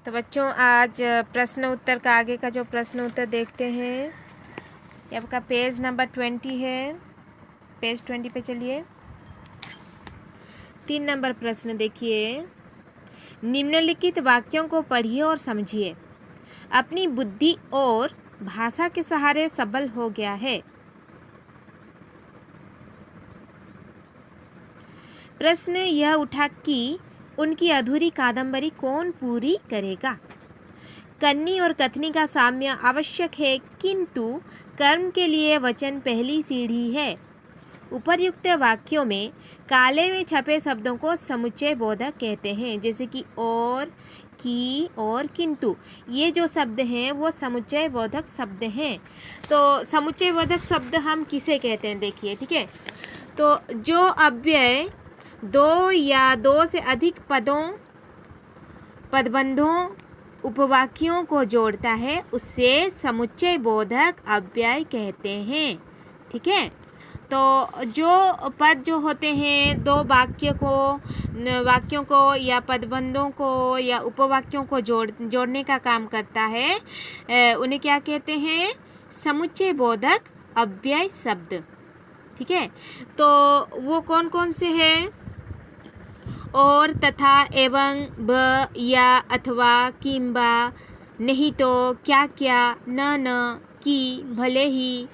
तो बच्चों आज प्रश्न उत्तर का आगे का जो प्रश्न उत्तर देखते हैं, ये आपका पेज नंबर 20 है। पेज 20 पे चलिए। 3 नंबर प्रश्न देखिए। निम्नलिखित वाक्यों को पढ़िए और समझिए। अपनी बुद्धि और भाषा के सहारे सबल हो गया है। प्रश्न यह उठा कि उनकी अधूरी कादंबरी कौन पूरी करेगा। कन्नी और कथनी का साम्य आवश्यक है, किंतु कर्म के लिए वचन पहली सीढ़ी है। उपर्युक्त वाक्यों में काले में छपे शब्दों को समुच्चय बोधक कहते हैं, जैसे कि और, की और किंतु। ये जो शब्द हैं वो समुच्चय बोधक शब्द हैं। तो समुच्चय बोधक शब्द हम किसे कहते हैं देखिए, ठीक है। तो जो अव्यय दो या दो से अधिक पदबंधों उपवाक्यों को जोड़ता है उसे समुच्चय बोधक अव्यय कहते हैं, ठीक है। तो जो पद जो होते हैं दो वाक्यों को या पदबंधों को या उपवाक्यों को जोड़ने का काम करता है, उन्हें क्या कहते हैं, समुच्चय बोधक अव्यय शब्द, ठीक है। तो वो कौन कौन से हैं, और, तथा, एवं, ब, या, अथवा, किंबा, नहीं तो, क्या क्या, न, की, भले ही,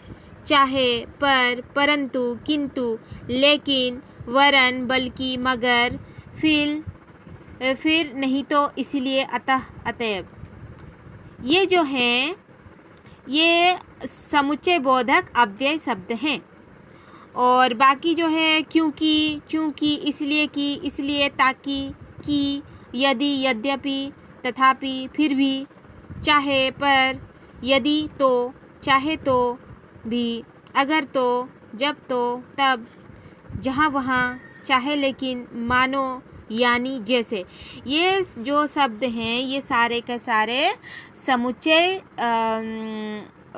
चाहे, पर, परंतु, किंतु, लेकिन, वरन, बल्कि, मगर, फिर, नहीं तो, इसलिए, अतः, अतएव। ये जो हैं ये समुच्चय बोधक अव्यय शब्द हैं। और बाकी जो है क्योंकि, चूंकि, इसलिए कि, इसलिए, ताकि, कि, यदि, यद्यपि, तथापि, फिर भी, चाहे, पर, यदि तो, चाहे तो भी, अगर तो, जब तो, तब, जहाँ वहाँ, चाहे लेकिन, मानो, यानी, जैसे। ये जो शब्द हैं ये सारे के सारे समुच्चय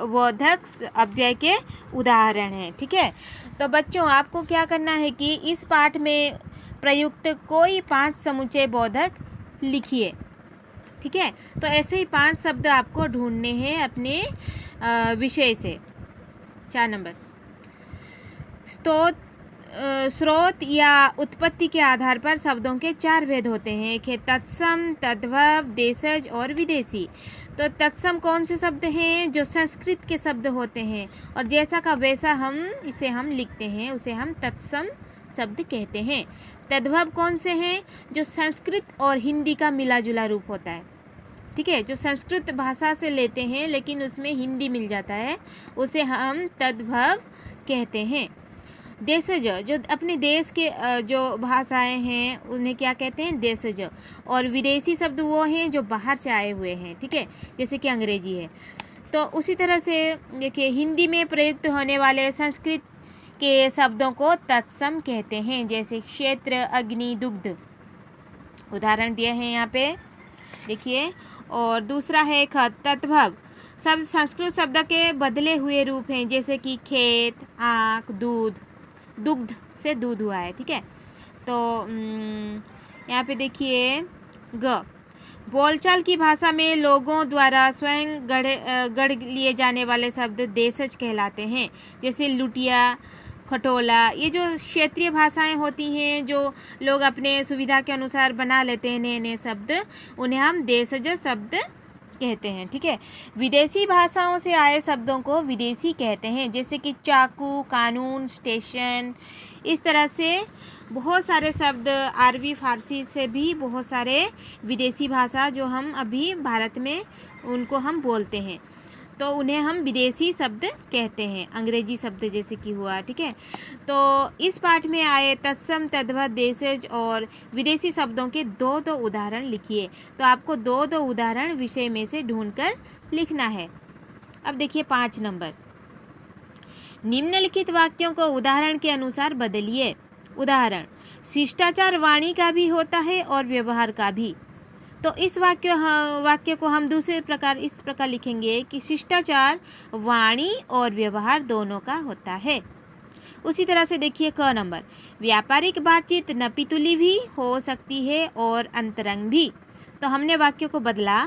बोधक अव्यय के उदाहरण हैं, ठीक है। तो बच्चों आपको क्या करना है कि इस पाठ में प्रयुक्त कोई 5 समुच्चय बोधक लिखिए, ठीक है। तो ऐसे ही 5 शब्द आपको ढूंढने हैं अपने विषय से। 4 नंबर, स्रोत या उत्पत्ति के आधार पर शब्दों के 4 भेद होते हैं, एक है तत्सम, तद्भव, देशज और विदेशी। तो तत्सम कौन से शब्द हैं, जो संस्कृत के शब्द होते हैं और जैसा का वैसा हम लिखते हैं उसे हम तत्सम शब्द कहते हैं। तद्भव कौन से हैं, जो संस्कृत और हिंदी का मिला जुला रूप होता है, ठीक है। जो संस्कृत भाषा से लेते हैं लेकिन उसमें हिंदी मिल जाता है उसे हम तद्भव कहते हैं। देशज, जो अपने देश के जो भाषाएं हैं उन्हें क्या कहते हैं, देशज। और विदेशी शब्द वो हैं जो बाहर से आए हुए हैं, ठीक है, जैसे कि अंग्रेजी है। तो उसी तरह से देखिए हिंदी में प्रयुक्त होने वाले संस्कृत के शब्दों को तत्सम कहते हैं, जैसे क्षेत्र, अग्नि, दुग्ध, उदाहरण दिए हैं यहाँ पे देखिए। और दूसरा है तद्भव, शब्द संस्कृत शब्द के बदले हुए रूप हैं, जैसे कि खेत, आँख, दूध, दुग्ध से दूध हुआ है, ठीक है। तो यहाँ पे देखिए ग, बोलचाल की भाषा में लोगों द्वारा स्वयं गढ़ लिए जाने वाले शब्द देशज कहलाते हैं, जैसे लुटिया, खटोला। ये जो क्षेत्रीय भाषाएं होती हैं जो लोग अपने सुविधा के अनुसार बना लेते हैं नए नए शब्द, उन्हें हम देशज शब्द कहते हैं, ठीक है। विदेशी भाषाओं से आए शब्दों को विदेशी कहते हैं, जैसे कि चाकू, कानून, स्टेशन। इस तरह से बहुत सारे शब्द अरबी, फारसी से भी बहुत सारे विदेशी भाषा जो हम अभी भारत में उनको हम बोलते हैं, तो उन्हें हम विदेशी शब्द कहते हैं, अंग्रेजी शब्द जैसे कि हुआ, ठीक है। तो इस पाठ में आए तत्सम, तद्भव, देशज और विदेशी शब्दों के 2 उदाहरण लिखिए। तो आपको 2 उदाहरण विषय में से ढूंढकर लिखना है। अब देखिए 5 नंबर, निम्नलिखित वाक्यों को उदाहरण के अनुसार बदलिए। उदाहरण, शिष्टाचार वाणी का भी होता है और व्यवहार का भी। तो इस वाक्य को हम दूसरे प्रकार इस प्रकार लिखेंगे कि शिष्टाचार वाणी और व्यवहार दोनों का होता है। उसी तरह से देखिए क नंबर, व्यापारिक बातचीत नपीतुली भी हो सकती है और अंतरंग भी। तो हमने वाक्य को बदला,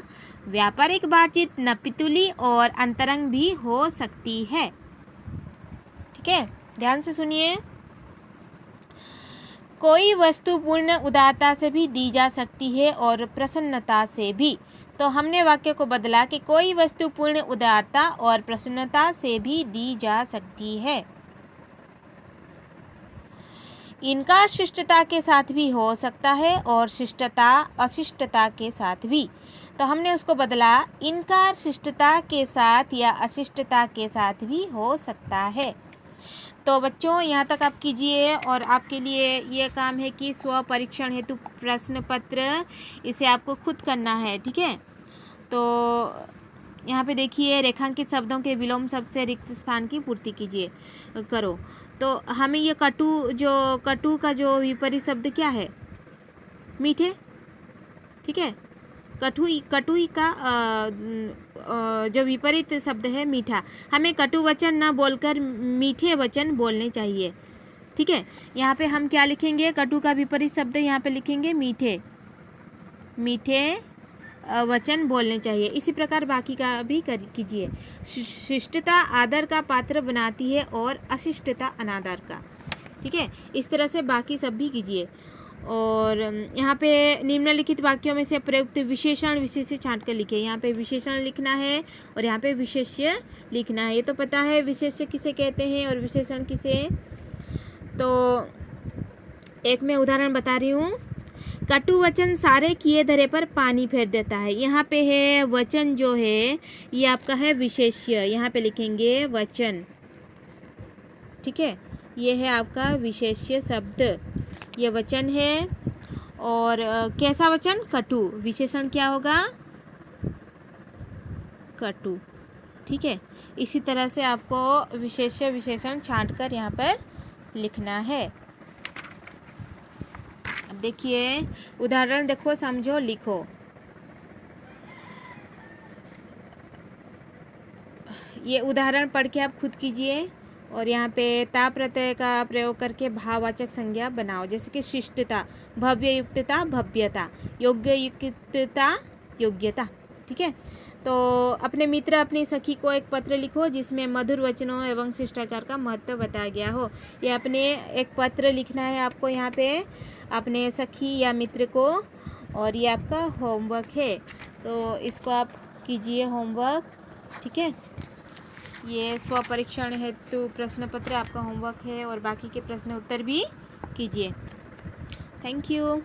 व्यापारिक बातचीत नपितुली और अंतरंग भी हो सकती है। ठीक है, ध्यान से सुनिए। कोई वस्तु पूर्ण उदारता से भी दी जा सकती है और प्रसन्नता से भी। तो हमने वाक्य को बदला कि कोई वस्तु पूर्ण उदारता और प्रसन्नता से भी दी जा सकती है। इनकार शिष्टता के साथ भी हो सकता है और शिष्टता अशिष्टता के साथ भी। तो हमने उसको बदला, इनकार शिष्टता के साथ या अशिष्टता के साथ भी हो सकता है। तो बच्चों यहाँ तक आप कीजिए और आपके लिए ये काम है कि स्व परीक्षण हेतु प्रश्न पत्र इसे आपको खुद करना है। ठीक है, तो यहाँ पे देखिए, रेखांकित शब्दों के विलोम शब्द से रिक्त स्थान की पूर्ति कीजिए, करो। तो हमें ये कटु का जो विपरीत शब्द क्या है? मीठे। ठीक है, कटुई का जो विपरीत शब्द है मीठा। हमें कटु वचन न बोलकर मीठे वचन बोलने चाहिए। ठीक है, यहाँ पे हम क्या लिखेंगे? कटु का विपरीत शब्द यहाँ पे लिखेंगे मीठे वचन बोलने चाहिए। इसी प्रकार बाकी का भी कीजिए। शिष्टता आदर का पात्र बनाती है और अशिष्टता अनादर का। ठीक है, इस तरह से बाकी सब भी कीजिए। और यहाँ पे निम्नलिखित वाक्यों में से प्रयुक्त विशेषण विशेष्य छांट कर लिखिए। यहाँ पे विशेषण लिखना है और यहाँ पे विशेष्य लिखना है। ये तो पता है विशेष्य किसे कहते हैं और विशेषण किसे। तो एक मैं उदाहरण बता रही हूँ। कटु वचन सारे किए धरे पर पानी फेर देता है। यहाँ पे है वचन जो है ये आपका है विशेष्य, यहाँ पे लिखेंगे वचन। ठीक है, ये है आपका विशेष्य शब्द, ये वचन है। और कैसा वचन? कटु। विशेषण क्या होगा? कटु। ठीक है, इसी तरह से आपको विशेष्य विशेषण छांट कर यहाँ पर लिखना है। अब देखिए उदाहरण, देखो, समझो, लिखो। ये उदाहरण पढ़ के आप खुद कीजिए और यहाँ पे ता प्रत्यय का प्रयोग करके भाववाचक संज्ञा बनाओ। जैसे कि शिष्टता, भव्य युक्तता, भव्यता, योग्य युक्तता, योग्यता। ठीक है, तो अपने मित्र अपनी सखी को एक पत्र लिखो जिसमें मधुर वचनों एवं शिष्टाचार का महत्व बताया गया हो। ये अपने एक पत्र लिखना है आपको यहाँ पे अपने सखी या मित्र को, और ये आपका होमवर्क है। तो इसको आप कीजिए होमवर्क। ठीक है, ये स्व परीक्षण हेतु प्रश्न पत्र आपका होमवर्क है और बाकी के प्रश्न उत्तर भी कीजिए। Thank you.